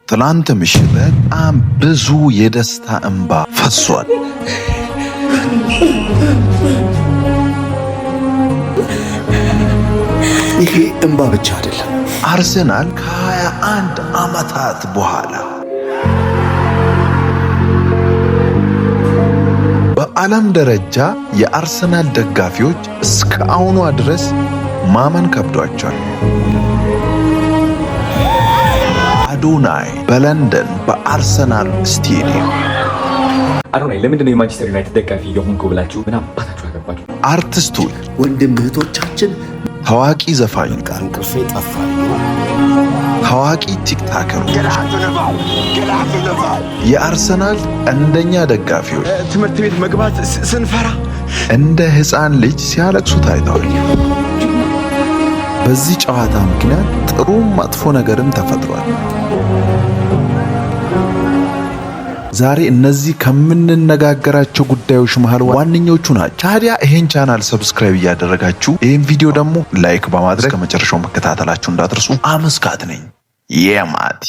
ትላንት ምሽት በጣም ብዙ የደስታ እንባ ፈሷል። ይሄ እንባ ብቻ አይደለም። አርሰናል ከ21 ዓመታት በኋላ በዓለም ደረጃ የአርሰናል ደጋፊዎች እስከ አሁኗ ድረስ ማመን ከብዷቸዋል። አዶናይ በለንደን በአርሰናል ስቴዲየም አዶናይ ለምንድነው የማንቸስተር ዩናይትድ ደጋፊ የሆንኩ ብላችሁ ምን አባታችሁ አገባችሁ? አርቲስቶች፣ ወንድም እህቶቻችን፣ ታዋቂ ዘፋኞች፣ እንቅልፌ ጠፋ፣ ታዋቂ ቲክቶከሮች፣ የአርሰናል ቀንደኛ ደጋፊዎች ትምህርት ቤት መግባት ስንፈራ እንደ ሕፃን ልጅ ሲያለቅሱ ታይተዋል። በዚህ ጨዋታ ምክንያት ጥሩም መጥፎ ነገርም ተፈጥሯል። ዛሬ እነዚህ ከምንነጋገራቸው ጉዳዮች መሃል ዋነኞቹ ናቸው። ታዲያ ይሄን ቻናል ሰብስክራይብ እያደረጋችሁ ይሄን ቪዲዮ ደግሞ ላይክ በማድረግ ከመጨረሻው መከታተላችሁ እንዳትረሱ። አመስጋት ነኝ የማቲ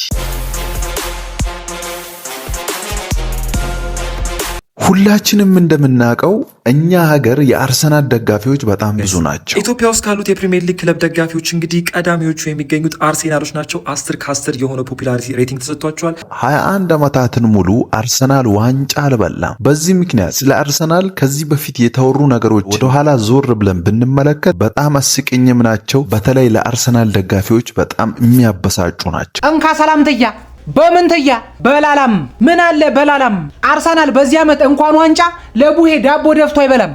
ሁላችንም እንደምናውቀው እኛ ሀገር የአርሰናል ደጋፊዎች በጣም ብዙ ናቸው። ኢትዮጵያ ውስጥ ካሉት የፕሪሚየር ሊግ ክለብ ደጋፊዎች እንግዲህ ቀዳሚዎቹ የሚገኙት አርሴናሎች ናቸው። 10 ከ10 የሆነ ፖፑላሪቲ ሬቲንግ ተሰጥቷቸዋል። 21 ዓመታትን ሙሉ አርሰናል ዋንጫ አልበላም። በዚህ ምክንያት ስለ አርሰናል ከዚህ በፊት የተወሩ ነገሮች ወደኋላ ዞር ብለን ብንመለከት በጣም አስቂኝም ናቸው። በተለይ ለአርሰናል ደጋፊዎች በጣም የሚያበሳጩ ናቸው። እንካ ሰላምትያ በምንትያ በላላም ምን አለ በላላም አርሰናል በዚህ ዓመት እንኳን ዋንጫ ለቡሄ ዳቦ ደፍቶ አይበላም።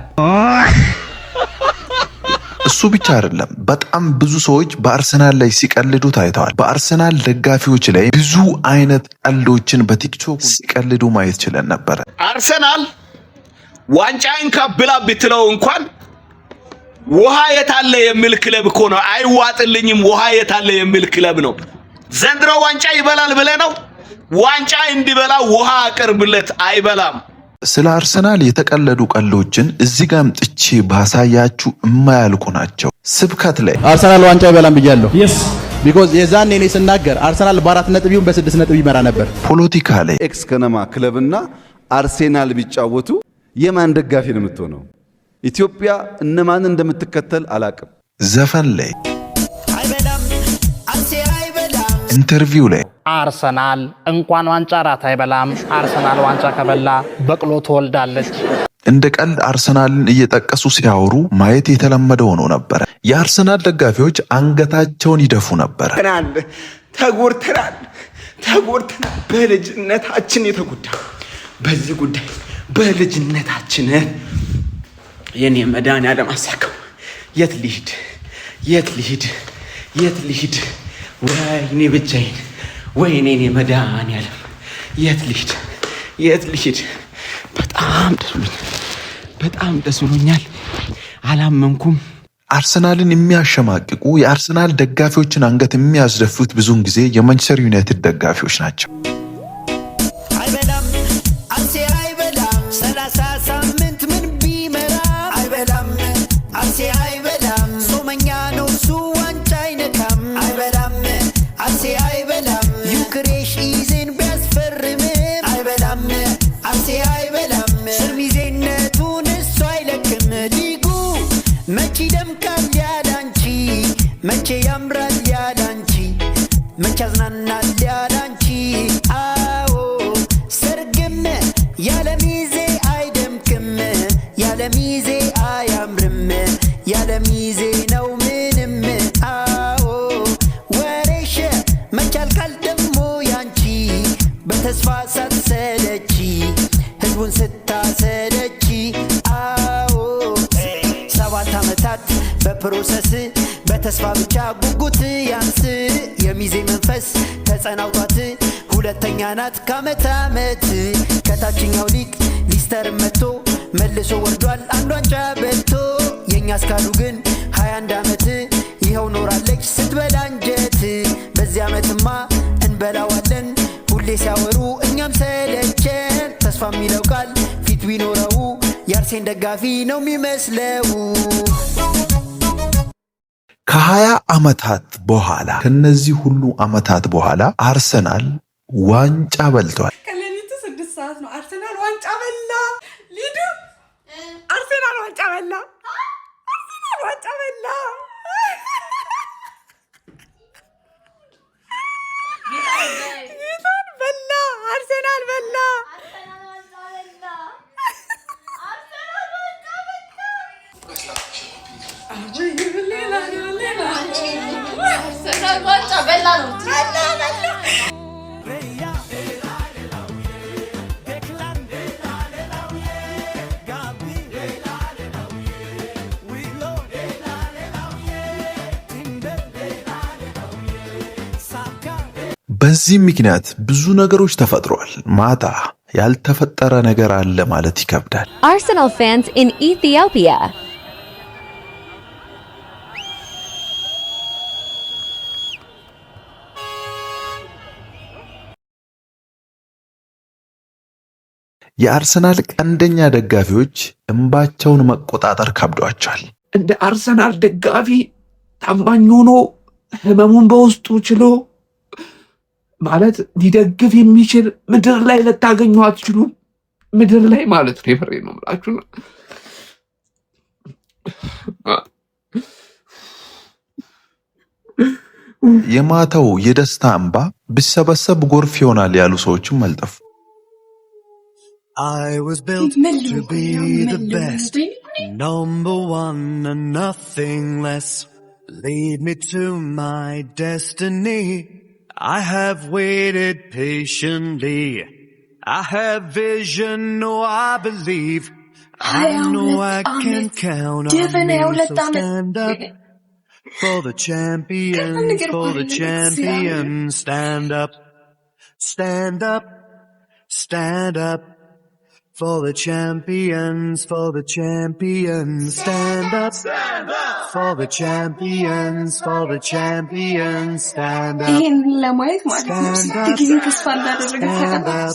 እሱ ብቻ አይደለም፣ በጣም ብዙ ሰዎች በአርሰናል ላይ ሲቀልዱ ታይተዋል። በአርሰናል ደጋፊዎች ላይ ብዙ አይነት ቀልዶችን በቲክቶክ ሲቀልዱ ማየት ችለን ነበር። አርሰናል ዋንጫን ካብላ ብትለው እንኳን ውሃ የታለ የሚል ክለብ እኮ ነው። አይዋጥልኝም ውሃ የታለ የሚል ክለብ ነው። ዘንድሮ ዋንጫ ይበላል ብለህ ነው? ዋንጫ እንዲበላ ውሃ አቅርብለት፣ አይበላም። ስለ አርሰናል የተቀለዱ ቀልዶችን እዚህ ጋር ጥቼ ባሳያችሁ የማያልቁ ናቸው። ስብከት ላይ አርሰናል ዋንጫ ይበላም ብያለሁ። ቢኮዝ የዛኔ እኔ ስናገር አርሰናል በ4 ነጥብ ይሁን በ6 ነጥብ ይመራ ነበር። ፖለቲካ ላይ ኤክስ ከነማ ክለብና አርሴናል ቢጫወቱ የማን ደጋፊ ነው የምትሆነው? ኢትዮጵያ እነማን እንደምትከተል አላቅም። ዘፈን ላይ ኢንተርቪው ላይ አርሰናል እንኳን ዋንጫ ራት አይበላም፣ አርሰናል ዋንጫ ከበላ በቅሎ ትወልዳለች። እንደ ቀልድ አርሰናልን እየጠቀሱ ሲያወሩ ማየት የተለመደ ሆኖ ነበር። የአርሰናል ደጋፊዎች አንገታቸውን ይደፉ ነበር። ተጎድተናል። በልጅነታችን የተጎዳ በዚህ ጉዳይ በልጅነታችን የኔ መድኃኒዓለም አሳከው የት ልሂድ ወይኔ ብቻዬን ወይኔ እኔ መድኃኒዓለም የት ልሂድ? በጣም ደስ ብሎኛል። አላመንኩም። አርሰናልን የሚያሸማቅቁ የአርሰናል ደጋፊዎችን አንገት የሚያስደፉት ብዙውን ጊዜ የማንቸስተር ዩናይትድ ደጋፊዎች ናቸው። መቼ ያምራል ያላንቺ መቼ ያዝናናል ያላንቺ አዎ ሰርግም ያለ ሚዜ አይደምቅም ያለ ሚዜ አያምርም ያለ ሚዜ ነው ምንም አዎ ወሬሽ መቼ ያልቃል ደሞ ያንቺ በተስፋ ሳትሰለቺ ህዝቡን ስታሰለቺ አዎ 7 ዓመታት በፕሮሰስ በተስፋ ብቻ ጉጉት ያንስ የሚዜ መንፈስ ተጸናውቷት ሁለተኛ ናት ከዓመት ዓመት ከታችኛው ሊግ ሊስተር መጥቶ መልሶ ወርዷል አንድ ዋንጫ በልቶ የኛ እስካሉ ግን 21 ዓመት ይኸው ኖራለች ስትበላ አንጀት። በዚህ ዓመትማ እንበላዋለን ሁሌ ሲያወሩ እኛም ሰለቸን። ተስፋ የሚለው ቃል ፊት ቢኖረው የአርሴን ደጋፊ ነው የሚመስለው። ከ20 ዓመታት በኋላ ከነዚህ ሁሉ ዓመታት በኋላ አርሰናል ዋንጫ በልቷል። ከሌሊቱ 6 ሰዓት ነው። አርሰናል ዋንጫ በላ። ሊዱ አርሰናል ዋንጫ በላ። አርሰናል ዋንጫ በላ። ጌታን በላ። አርሰናል በላ። በዚህ ምክንያት ብዙ ነገሮች ተፈጥሯል። ማታ ያልተፈጠረ ነገር አለ ማለት ይከብዳል። Arsenal fans in Ethiopia. የአርሰናል ቀንደኛ ደጋፊዎች እንባቸውን መቆጣጠር ከብዷቸዋል። እንደ አርሰናል ደጋፊ ታማኝ ሆኖ ህመሙን በውስጡ ችሎ ማለት ሊደግፍ የሚችል ምድር ላይ ልታገኙ አትችሉም። ምድር ላይ ማለት ነው። የፈሬ ነው የምላችሁ። የማታው የደስታ እንባ ቢሰበሰብ ጎርፍ ይሆናል ያሉ ሰዎችም አልጠፉ። I was built to be the best, number one and nothing less. Lead me to my destiny. I have waited patiently. I have vision, no, I believe. I know I can count on me, so stand up for the champions, for the champions. Stand up, stand up, stand up. For the champions, for the champions, stand up. For the champions, for the champions, stand up. Stand up, stand up.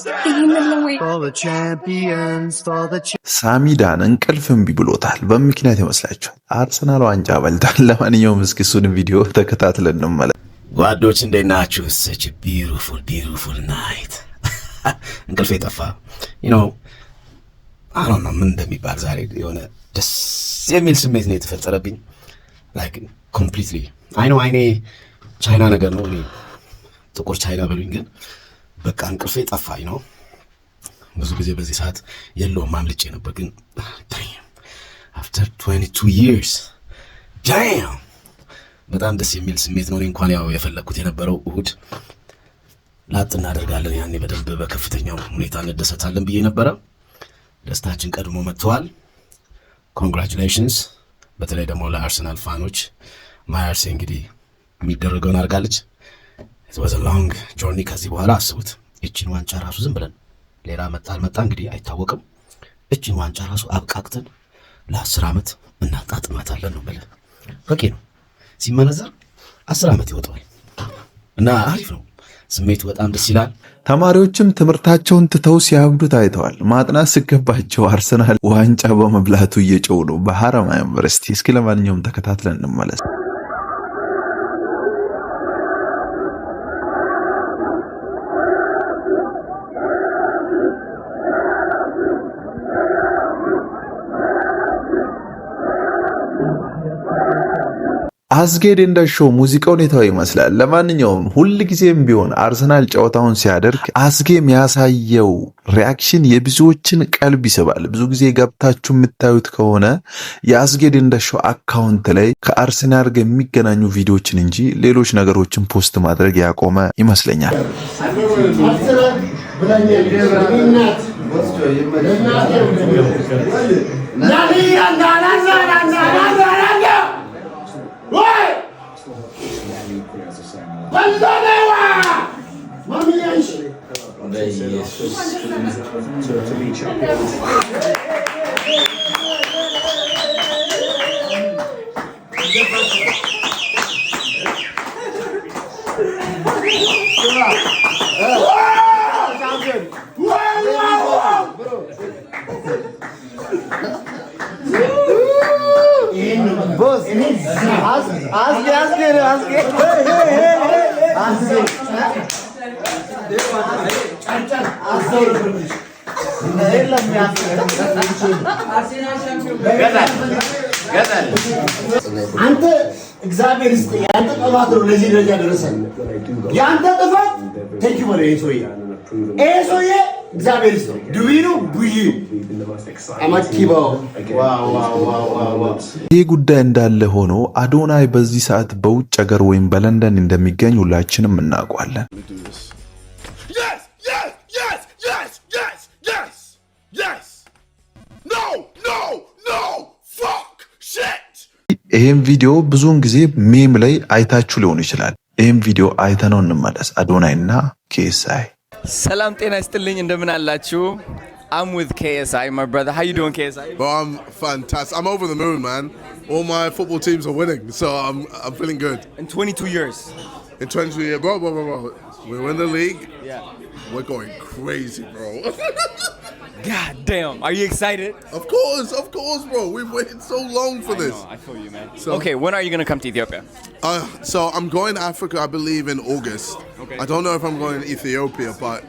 For the champions, for the ሳሚዳን እንቅልፍ እምቢ ብሎታል። በምክንያት ይመስላችኋል? አርሰናል ዋንጫ በልቷል። ለማንኛውም እስኪ እሱን ቪዲዮ ተከታትለን እንመለስ። ጓዶች እንዴት ናችሁ? such a beautiful night እንቅልፍ የጠፋ አሁን ምን እንደሚባል ዛሬ የሆነ ደስ የሚል ስሜት ነው የተፈጠረብኝ። ላይክ ኮምፕሊትሊ አይኔ ቻይና ነገር ነው። እኔ ጥቁር ቻይና በሉኝ፣ ግን በቃ እንቅልፌ ጠፋኝ ነው። ብዙ ጊዜ በዚህ ሰዓት የለውም ማምልጬ ነበር፣ ግን after 22 years damn በጣም ደስ የሚል ስሜት ነው። እንኳን ያው የፈለኩት የነበረው እሁድ ላጥ እናደርጋለን ያኔ በደንብ በከፍተኛው ሁኔታ እንደሰታለን ብዬ ነበረ። ደስታችን ቀድሞ መጥቷል። ኮንግራቹሌሽንስ። በተለይ ደግሞ ለአርሰናል ፋኖች ማያርሴ እንግዲህ የሚደረገውን አድርጋለች። it was a long journey። ከዚህ በኋላ አስቡት እቺን ዋንጫ ራሱ ዝም ብለን ሌላ መጣ አልመጣ እንግዲህ አይታወቅም። እቺን ዋንጫ ራሱ አብቃቅተን ለ10 ዓመት እናጣጥማታለን ነው ብለን በቂ ነው። ሲመነዘር 10 ዓመት ይወጣል እና አሪፍ ነው። ስሜቱ በጣም ደስ ይላል። ተማሪዎችም ትምህርታቸውን ትተው ሲያብዱ ታይተዋል። ማጥናት ሲገባቸው አርሰናል ዋንጫ በመብላቱ እየጮሁ ነው በሐረማያ ዩኒቨርሲቲ። እስኪ ለማንኛውም ተከታትለን እንመለስ። አዝጌድ እንደሾው ሙዚቃው ሁኔታው ይመስላል። ለማንኛውም ሁል ጊዜም ቢሆን አርሰናል ጨዋታውን ሲያደርግ አዝጌ የሚያሳየው ሪአክሽን የብዙዎችን ቀልብ ይስባል። ብዙ ጊዜ ገብታችሁ የምታዩት ከሆነ የአዝጌድ እንደሾው አካውንት ላይ ከአርሰናል ጋር የሚገናኙ ቪዲዮዎችን እንጂ ሌሎች ነገሮችን ፖስት ማድረግ ያቆመ ይመስለኛል። አንተ እግዚአብሔር ይስጥህ። ያንተ ጥፋት ነው ለዚህ ደረጃ ደረሰን። ያንተ ጥፋት ተንኪ ወደ ሰውዬ እግዚአብሔር ይስጥህ። ዱዊኑ ቡይ አማቲባው ይህ ጉዳይ እንዳለ ሆኖ አዶናይ በዚህ ሰዓት በውጭ ሀገር ወይም በለንደን እንደሚገኝ ሁላችንም እናውቃለን። ይህም ቪዲዮ ብዙውን ጊዜ ሜም ላይ አይታችሁ ሊሆን ይችላል። ይህም ቪዲዮ አይተነው እንመለስ። አዶናይ እና KSI ሰላም ጤና ይስጥልኝ፣ እንደምን አላችሁ? I'm with KSI, my brother. How you doing, KSI? Bro, I'm fantastic. I'm over the moon, man. All my football teams are winning, so I'm feeling good. In 22 years. In 22 years, bro. We win the league. Yeah. We're going crazy, bro. God damn. Are you excited? Of course, bro. We've waited so long for this. I feel you, man. Okay, when are you going to come to Ethiopia? So I'm going to Africa, I believe, in August. Okay. I don't know if I'm going to Ethiopia, but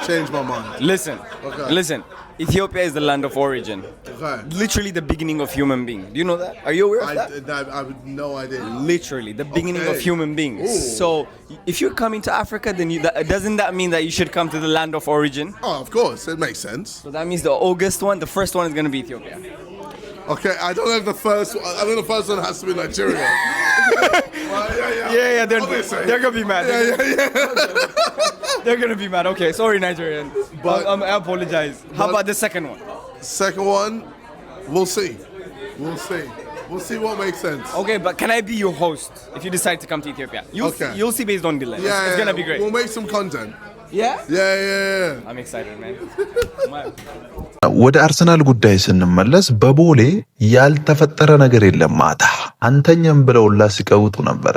change my mind. Listen. Ethiopia is the land of origin. Okay. Literally the beginning of human being. Do you know that? Are you aware of that? I have no idea. Literally the beginning of human beings. Ooh. So if you're coming to Africa, then doesn't that mean that you should come to the land of origin? Oh, of course. It makes sense. So that means the August one, the first one is going to be Ethiopia. Okay, I don't know if the first one, I think the first one has to be Nigeria. Yeah, they're going to be mad. They're going to be mad. Okay, sorry, Nigerian. But I apologize. How about the second one? Second one, we'll see. We'll see what makes sense. Okay, but can I be your host if you decide to come to Ethiopia? You'll see based on delay. It's going to be great. We'll make some content. Yeah? Yeah. I'm excited, man. ወደ አርሰናል ጉዳይ ስንመለስ በቦሌ ያልተፈጠረ ነገር የለም። ማታ አንተኛም ብለውላ ሲቀውጡ ነበረ።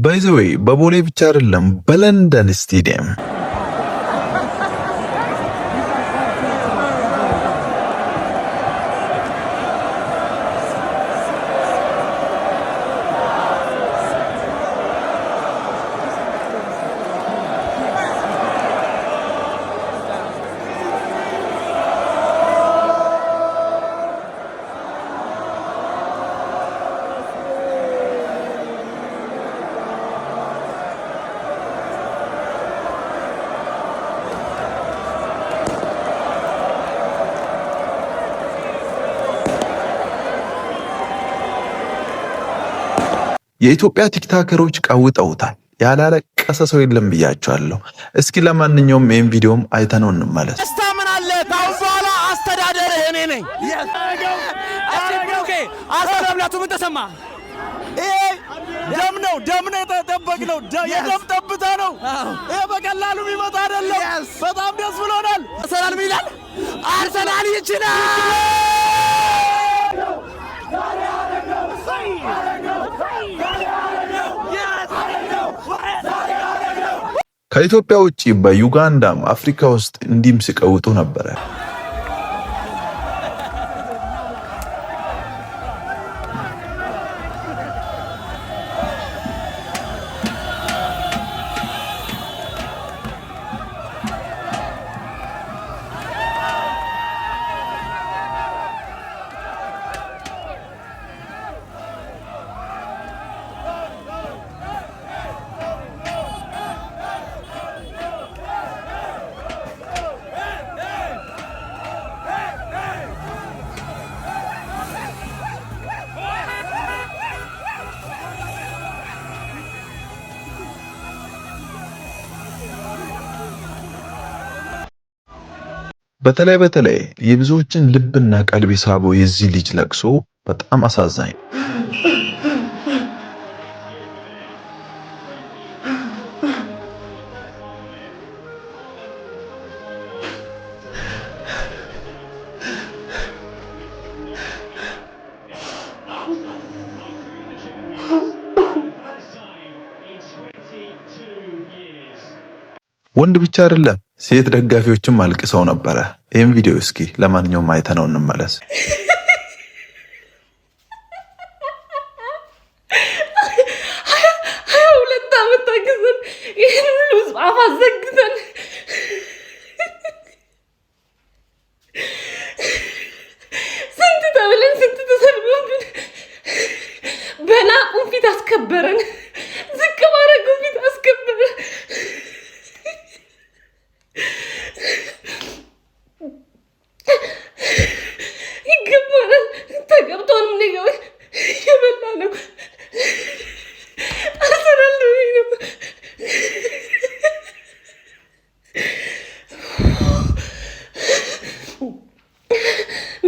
ባይ ዘ ዌይ በቦሌ ብቻ አይደለም በለንደን ስቴዲየም የኢትዮጵያ ቲክታከሮች ቀውጠውታል። ያላለቀሰ ሰው የለም ብያቸዋለሁ። እስኪ ለማንኛውም ይሄን ቪዲዮም አይተነው እንመለስ። ምን አለ ታው በኋላ አስተዳደርህ እኔ ነኝ። ኦኬ አስተዳደርላቱ ምን ተሰማ? ደም ነው የተጠበቅነው። የደም ጠብታ ነው። ይሄ በቀላሉ የሚመጣ አይደለም። በጣም ደስ ብሎናል። አርሰናል ምን ይላል? አርሰናል ይችላል። ከኢትዮጵያ ውጪ በዩጋንዳም አፍሪካ ውስጥ እንዲም ሲቀውጡ ነበረ። በተለይ የብዙዎችን ልብና ቀልብ ሳበው የዚህ ልጅ ለቅሶ በጣም አሳዛኝ ነው። ወንድ ብቻ አይደለም ሴት ደጋፊዎችም አልቅሰው ነበረ። ይህም ቪዲዮ እስኪ ለማንኛውም አይተነው እንመለስ። ሁለት ዓመት ታግዘን ይህን ሁሉ ጻፍ አዘግተን ስንት ተብለን ስንት ተሰድቦብን በናቁን ፊት አስከበረን፣ ዝቅ ባረጉን ፊት አስከበረን። ይገባናል። ተገብቶን ነው የበላ ነው። አርሰናል ነው።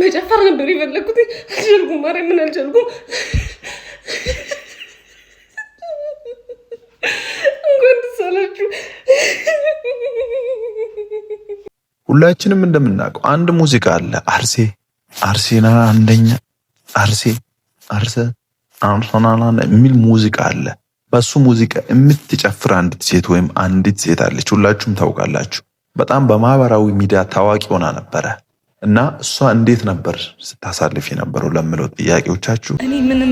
መጨፈር ነበር የፈለኩት። አልቻልኩም። ማርያምን አልቻልኩም። እንኳን ደስ አላችሁ። ሁላችንም እንደምናውቀው አንድ ሙዚቃ አለ። አርሴናል አንደኛ፣ አርሰናል የሚል ሙዚቃ አለ። በሱ ሙዚቃ የምትጨፍር አንዲት ሴት ወይም አንዲት ሴት አለች። ሁላችሁም ታውቃላችሁ። በጣም በማህበራዊ ሚዲያ ታዋቂ ሆና ነበረ እና እሷ እንዴት ነበር ስታሳልፍ የነበረው ለምለው ጥያቄዎቻችሁ እኔ ምንም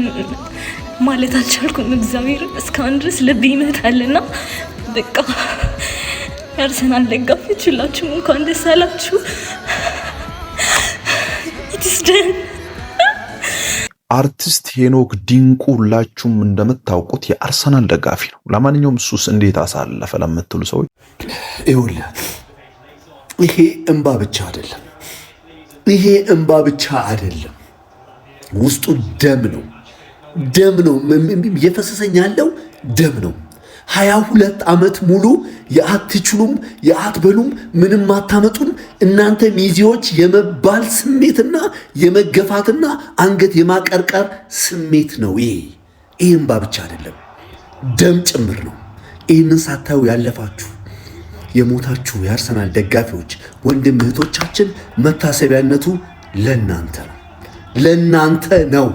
ማለት አልቻልኩም። እግዚአብሔር እስካሁን ድረስ ልብ ይመታልና በቃ የአርሰናል ደጋፊዎች ሁላችሁም እንኳን ደስ አላችሁ። አርቲስት ሄኖክ ዲንቁ ሁላችሁም እንደምታውቁት የአርሰናል ደጋፊ ነው። ለማንኛውም እሱስ እንዴት አሳለፈ ለምትሉ ሰዎች ይኸውልህ ይሄ እንባ ብቻ አይደለም፣ ውስጡ ደም ነው እየፈሰሰኝ ያለው ደም ነው። 22 ዓመት ሙሉ የአትችሉም የአትበሉም ምንም አታመጡም እናንተ ሚዜዎች የመባል ስሜትና የመገፋትና አንገት የማቀርቀር ስሜት ነው። ይሄ እንባ ብቻ አይደለም፣ ደም ጭምር ነው። ይህንን ሳታዩ ያለፋችሁ የሞታችሁ የአርሰናል ደጋፊዎች ወንድም እህቶቻችን መታሰቢያነቱ ለናንተ ነው።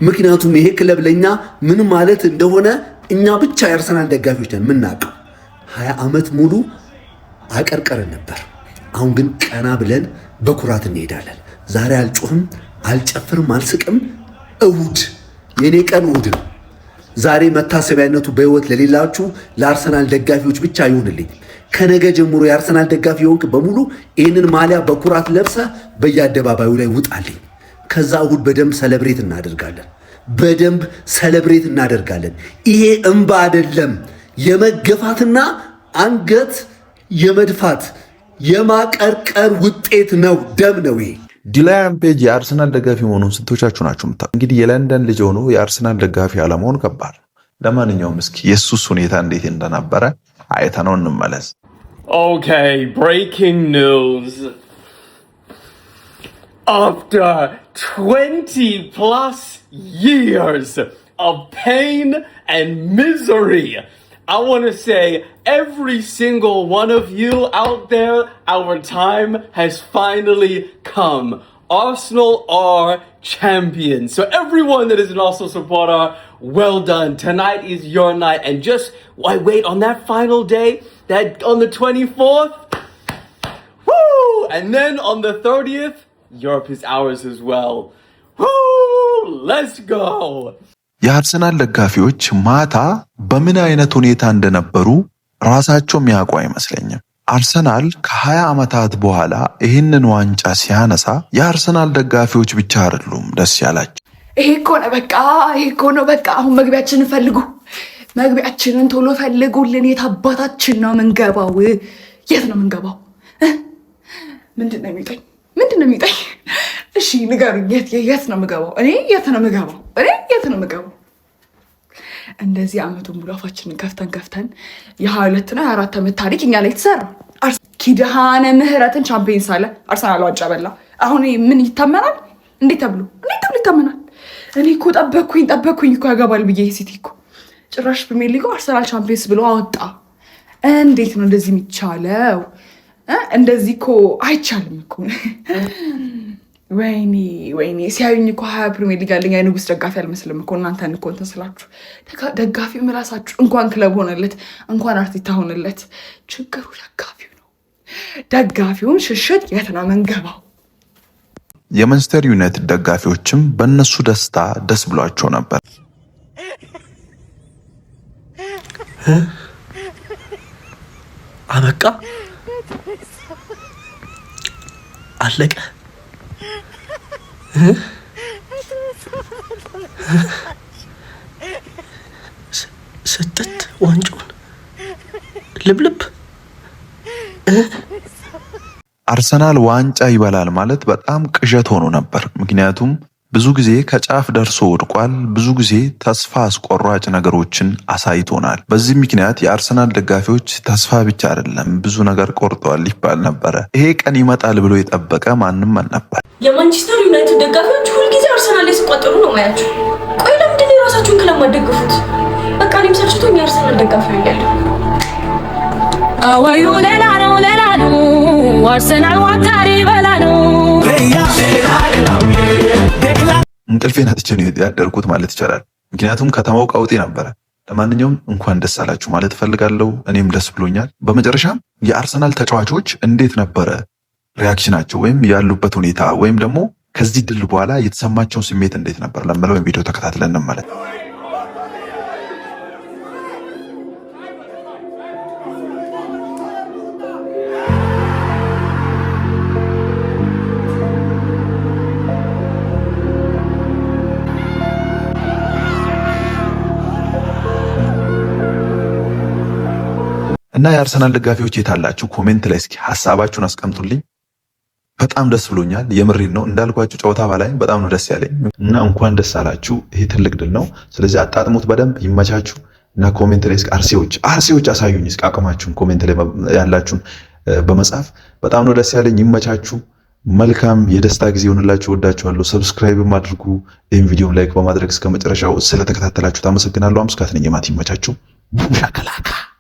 ምክንያቱም ይሄ ክለብ ለኛ ምን ማለት እንደሆነ እኛ ብቻ የአርሰናል ደጋፊዎች ነን የምናውቀው። 20 ዓመት ሙሉ አቀርቀረን ነበር። አሁን ግን ቀና ብለን በኩራት እንሄዳለን። ዛሬ አልጮህም፣ አልጨፍርም፣ አልስቅም። እሁድ የኔ ቀን እሁድ ነው። ዛሬ መታሰቢያነቱ በህይወት ለሌላችሁ ለአርሰናል ደጋፊዎች ብቻ ይሁንልኝ። ከነገ ጀምሮ የአርሰናል ደጋፊ የሆንክ በሙሉ ይህንን ማሊያ በኩራት ለብሰ በየአደባባዩ ላይ ውጣልኝ። ከዛ እሁድ በደንብ ሰለብሬት እናደርጋለን። ይሄ እንባ አይደለም፣ የመገፋትና አንገት የመድፋት የማቀርቀር ውጤት ነው። ደም ነው። ይሄ ዲላያን ፔጅ የአርሰናል ደጋፊ መሆኑን ስንቶቻችሁ ናችሁ ምታ? እንግዲህ የለንደን ልጅ ሆኖ የአርሰናል ደጋፊ አለመሆን ከባድ። ለማንኛውም እስኪ የሱስ ሁኔታ እንዴት እንደነበረ አይተነው እንመለስ። Okay, breaking news. After 20 plus years of pain and misery, I want to say every single one of you out there, our time has finally come. Arsenal are champions. So everyone that is an Arsenal supporter, well done. Tonight is your night. And just wait on that final day, that on the 24th, woo! And then on the 30th, Europe is ours as well. Woo! Let's go! የአርሰናል ደጋፊዎች ማታ በምን አይነት ሁኔታ እንደነበሩ ራሳቸው የሚያውቁ አይመስለኝም። አርሰናል ከ20 ዓመታት በኋላ ይህንን ዋንጫ ሲያነሳ የአርሰናል ደጋፊዎች ብቻ አይደሉም ደስ ያላቸው። ይሄ እኮ ነው በቃ። አሁን መግቢያችንን ፈልጉ፣ መግቢያችንን ቶሎ ፈልጉልን። የት አባታችን ነው የምንገባው? የት ነው የምንገባው? ምንድን ነው የሚጠኝ? እሺ ንገሩኝ። የት ነው የምገባው? እኔ የት ነው የምገባው? እንደዚህ አመቱን ሙሉ አፋችንን ከፍተን የ22 እና የ4 ዓመት ታሪክ እኛ ላይ ተሰራ። ኪዳነ ምህረትን ቻምፒየንስ አለ አርሰናል ዋንጫ በላ። አሁን ምን ይታመናል? እንዴት ተብሎ ይታመናል? እኔ እኮ ጠበኩኝ እኮ ያገባል ብዬ ሲቲ እኮ ጭራሽ ፕሪሚየር ሊግ አርሰናል ቻምፒየንስ ብሎ አወጣ። እንዴት ነው እንደዚህ የሚቻለው? እንደዚህ እኮ አይቻልም እኮ። ወይኔ ሲያዩኝ እኮ 20 ፕሪሚየር ሊግ አለኝ የንጉስ ደጋፊ አልመስልም እኮ። እናንተን እኮ እንትን ስላችሁ ደጋፊው ምላሳችሁ እንኳን ክለብ ሆነለት እንኳን አርቲታ ሆነለት፣ ችግሩ ደጋፊው ነው። ደጋፊውን ሽሽት የት ነው መንገባው? የማንቸስተር ዩናይትድ ደጋፊዎችም በእነሱ ደስታ ደስ ብሏቸው ነበር። አበቃ፣ አለቀ። ሰጠት ዋንጫውን ልብልብ። አርሰናል ዋንጫ ይበላል ማለት በጣም ቅዠት ሆኖ ነበር። ምክንያቱም ብዙ ጊዜ ከጫፍ ደርሶ ወድቋል። ብዙ ጊዜ ተስፋ አስቆራጭ ነገሮችን አሳይቶናል። በዚህ ምክንያት የአርሰናል ደጋፊዎች ተስፋ ብቻ አይደለም ብዙ ነገር ቆርጠዋል ይባል ነበረ። ይሄ ቀን ይመጣል ብሎ የጠበቀ ማንም አልነበር። የማንቸስተር ዩናይትድ ደጋፊዎች ሁልጊዜ አርሰናል ላይ ሲቋጠሩ ነው ማያቸው። ቆይ ለምንድን ነው የራሳችሁን ክለብ ማደግፉት? በቃ እኔም ሰልችቶኝ የአርሰናል ደጋፊ ሆኛለሁ። አወዩ ሌላ ነው አርሰናል ዋንጫ ሊበላ ነው። እንቅልፌን አጥቼ ነው ያደርኩት ማለት ይቻላል። ምክንያቱም ከተማው ቀውጤ ነበረ። ለማንኛውም እንኳን ደስ አላችሁ ማለት እፈልጋለሁ። እኔም ደስ ብሎኛል። በመጨረሻም የአርሰናል ተጫዋቾች እንዴት ነበረ ሪያክሽናቸው ወይም ያሉበት ሁኔታ ወይም ደግሞ ከዚህ ድል በኋላ የተሰማቸው ስሜት እንዴት ነበር ለምለው ቪዲዮ ተከታትለን እንመለስ። እና የአርሰናል ደጋፊዎች የታላችሁ ኮሜንት ላይ እስኪ ሐሳባችሁን አስቀምጡልኝ። በጣም ደስ ብሎኛል። የምሬን ነው። እንዳልኳችሁ ጨዋታ ባላይ በጣም ነው ደስ ያለኝ እና እንኳን ደስ አላችሁ። ይሄ ትልቅ ድል ነው። ስለዚህ አጣጥሙት፣ በደንብ ይመቻችሁ እና ኮሜንት ላይ እስኪ አርሲዎች አሳዩኝ እስኪ አቅማችሁን ኮሜንት ላይ ያላችሁን በመጻፍ በጣም ነው ደስ ያለኝ። ይመቻችሁ። መልካም የደስታ ጊዜ ይሆንላችሁ። ወዳችኋለሁ። ሰብስክራይብም አድርጉ። ይህን ቪዲዮም ላይክ በማድረግ እስከ መጨረሻው ስለተከታተላችሁ ታመሰግናለሁ። አምስካት ነኝ። የማት ይመቻችሁ። ቡሻ ከላካ